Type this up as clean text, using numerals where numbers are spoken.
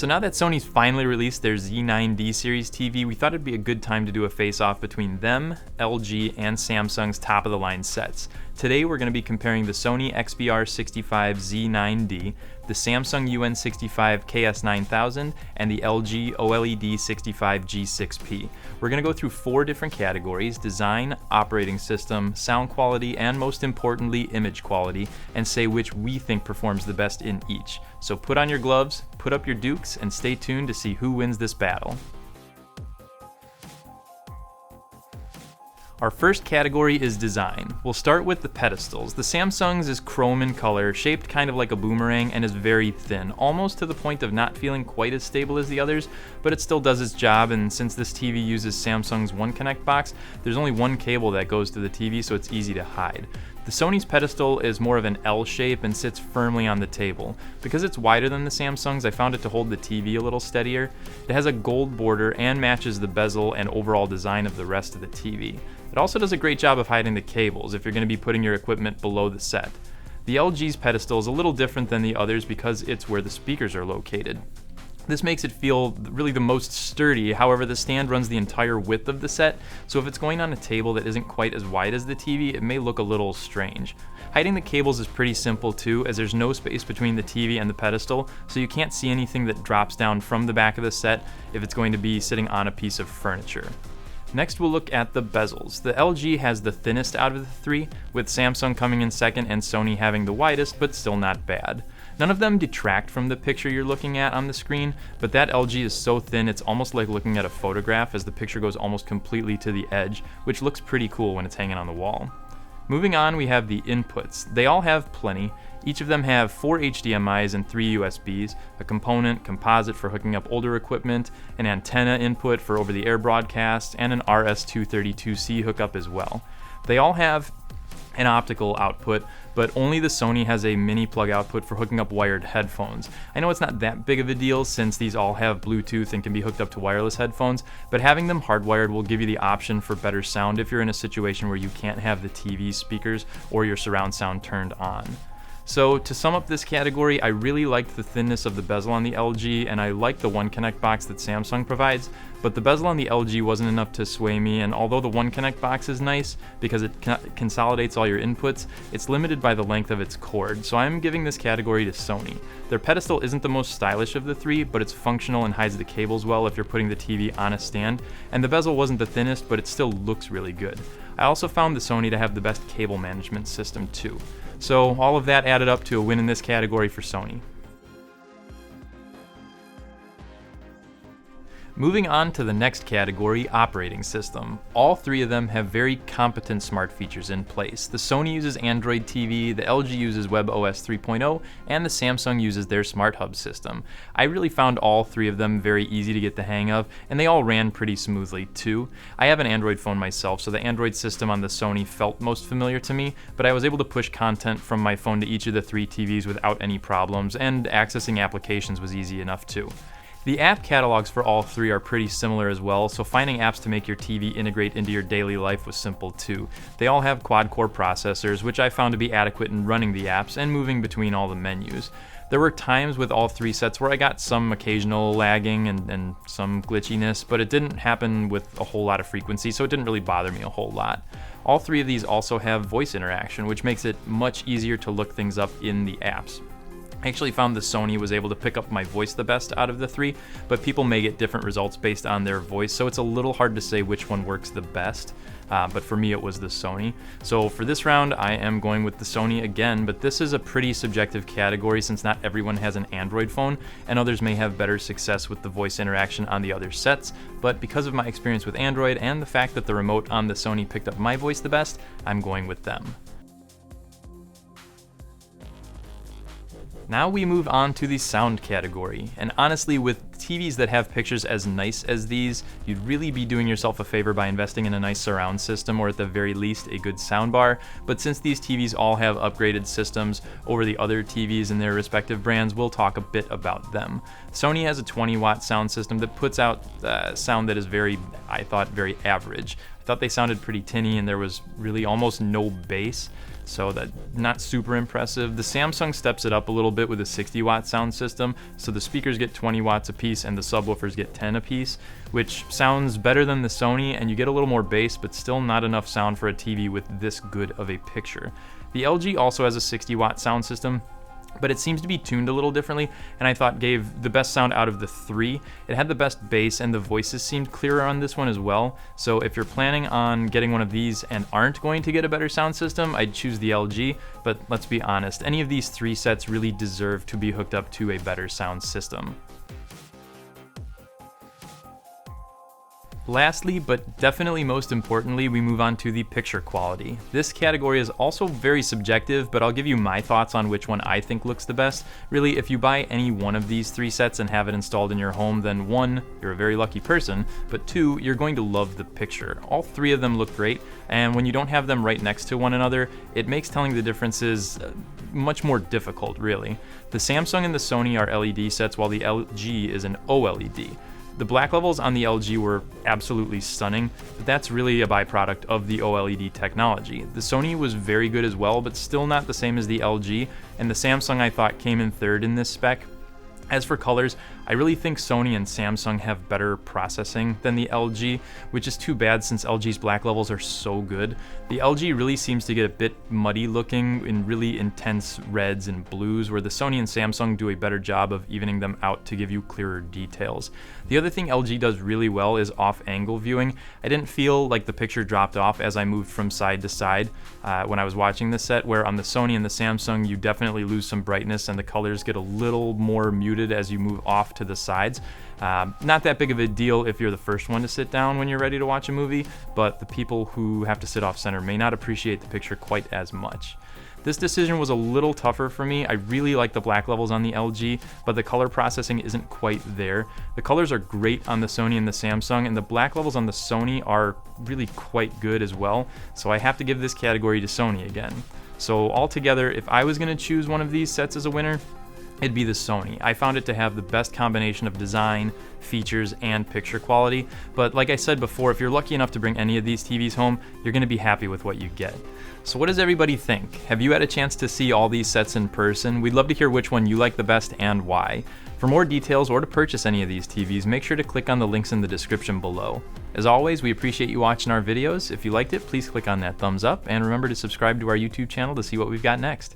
So now that Sony's finally released their Z9D series TV, we thought it'd be a good time to do a face-off between them, LG, and Samsung's top-of-the-line sets. Today we're going to be comparing the Sony XBR65 Z9D, the Samsung UN65 KS9000, and the LG OLED 65 G6P. We're going to go through 4 different categories: design, operating system, sound quality, and most importantly, image quality, and say which we think performs the best in each. So put on your gloves, put up your dukes, and stay tuned to see who wins this battle. Our first category is design. We'll start with the pedestals. The Samsung's is chrome in color, shaped kind of like a boomerang, and is very thin, almost to the point of not feeling quite as stable as the others, but it still does its job, and since this TV uses Samsung's One Connect box, there's only one cable that goes to the TV, so it's easy to hide. The Sony's pedestal is more of an L shape and sits firmly on the table. Because it's wider than the Samsung's, I found it to hold the TV a little steadier. It has a gold border and matches the bezel and overall design of the rest of the TV. It also does a great job of hiding the cables if you're going to be putting your equipment below the set. The LG's pedestal is a little different than the others because it's where the speakers are located. This makes it feel really the most sturdy. However, the stand runs the entire width of the set, so if it's going on a table that isn't quite as wide as the TV, it may look a little strange. Hiding the cables is pretty simple too, as there's no space between the TV and the pedestal, so you can't see anything that drops down from the back of the set if it's going to be sitting on a piece of furniture. Next, we'll look at the bezels. The LG has the thinnest out of the 3, with Samsung coming in second and Sony having the widest, but still not bad. None of them detract from the picture you're looking at on the screen, but that LG is so thin it's almost like looking at a photograph, as the picture goes almost completely to the edge, which looks pretty cool when it's hanging on the wall. Moving on, we have the inputs. They all have plenty. Each of them have 4 HDMIs and 3 USBs, a composite for hooking up older equipment, an antenna input for over-the-air broadcast, and an RS-232C hookup as well. They all have an optical output, but only the Sony has a mini plug output for hooking up wired headphones. I know it's not that big of a deal since these all have Bluetooth and can be hooked up to wireless headphones, but having them hardwired will give you the option for better sound if you're in a situation where you can't have the TV speakers or your surround sound turned on. So to sum up this category, I really liked the thinness of the bezel on the LG, and I like the One Connect box that Samsung provides, but the bezel on the LG wasn't enough to sway me, and although the One Connect box is nice because it consolidates all your inputs, it's limited by the length of its cord, so I'm giving this category to Sony. Their pedestal isn't the most stylish of the 3, but it's functional and hides the cables well if you're putting the TV on a stand, and the bezel wasn't the thinnest, but it still looks really good. I also found the Sony to have the best cable management system too. So all of that added up to a win in this category for Sony. Moving on to the next category, operating system. All 3 of them have very competent smart features in place. The Sony uses Android TV, the LG uses WebOS 3.0, and the Samsung uses their Smart Hub system. I really found all 3 of them very easy to get the hang of, and they all ran pretty smoothly too. I have an Android phone myself, so the Android system on the Sony felt most familiar to me, but I was able to push content from my phone to each of the 3 TVs without any problems, and accessing applications was easy enough too. The app catalogs for all 3 are pretty similar as well, so finding apps to make your TV integrate into your daily life was simple too. They all have quad-core processors, which I found to be adequate in running the apps and moving between all the menus. There were times with all 3 sets where I got some occasional lagging and some glitchiness, but it didn't happen with a whole lot of frequency, so it didn't really bother me a whole lot. All 3 of these also have voice interaction, which makes it much easier to look things up in the apps. I actually found the Sony was able to pick up my voice the best out of the 3, but people may get different results based on their voice, so it's a little hard to say which one works the best, but for me it was the Sony. So for this round, I am going with the Sony again, but this is a pretty subjective category since not everyone has an Android phone, and others may have better success with the voice interaction on the other sets, but because of my experience with Android and the fact that the remote on the Sony picked up my voice the best, I'm going with them. Now we move on to the sound category, and honestly with TVs that have pictures as nice as these, you'd really be doing yourself a favor by investing in a nice surround system or at the very least a good soundbar, but since these TVs all have upgraded systems over the other TVs in their respective brands, we'll talk a bit about them. Sony has a 20-watt sound system that puts out sound that is I thought very average. I thought they sounded pretty tinny and there was really almost no bass. so that not super impressive. The Samsung steps it up a little bit with a 60-watt sound system, so the speakers get 20 watts a piece and the subwoofers get 10 a piece, which sounds better than the Sony, and you get a little more bass, but still not enough sound for a TV with this good of a picture. The LG also has a 60-watt sound system, but it seems to be tuned a little differently, and I thought gave the best sound out of the three. It had the best bass, and the voices seemed clearer on this one as well. So if you're planning on getting one of these and aren't going to get a better sound system, I'd choose the LG, but let's be honest, any of these three sets really deserve to be hooked up to a better sound system. Lastly, but definitely most importantly, we move on to the picture quality. This category is also very subjective, but I'll give you my thoughts on which one I think looks the best. Really, if you buy any one of these three sets and have it installed in your home, then one, you're a very lucky person, but two, you're going to love the picture. All three of them look great, and when you don't have them right next to one another, it makes telling the differences much more difficult, really. The Samsung and the Sony are LED sets, while the LG is an OLED. The black levels on the LG were absolutely stunning, but that's really a byproduct of the OLED technology. The Sony was very good as well, but still not the same as the LG, and the Samsung I thought came in third in this spec. As for colors, I really think Sony and Samsung have better processing than the LG, which is too bad since LG's black levels are so good. The LG really seems to get a bit muddy looking in really intense reds and blues, where the Sony and Samsung do a better job of evening them out to give you clearer details. The other thing LG does really well is off-angle viewing. I didn't feel like the picture dropped off as I moved from side to side when I was watching this set, where on the Sony and the Samsung you definitely lose some brightness and the colors get a little more muted as you move off to the sides. Not that big of a deal if you're the first one to sit down when you're ready to watch a movie, but the people who have to sit off center may not appreciate the picture quite as much. This decision was a little tougher for me. I really like the black levels on the LG, but the color processing isn't quite there. The colors are great on the Sony and the Samsung, and the black levels on the Sony are really quite good as well, so I have to give this category to Sony again. So altogether, if I was going to choose one of these sets as a winner, it'd be the Sony. I found it to have the best combination of design, features, and picture quality, but like I said before, if you're lucky enough to bring any of these TVs home, you're going to be happy with what you get. So what does everybody think? Have you had a chance to see all these sets in person? We'd love to hear which one you like the best and why. For more details or to purchase any of these TVs, make sure to click on the links in the description below. As always, we appreciate you watching our videos. If you liked it, please click on that thumbs up, and remember to subscribe to our YouTube channel to see what we've got next.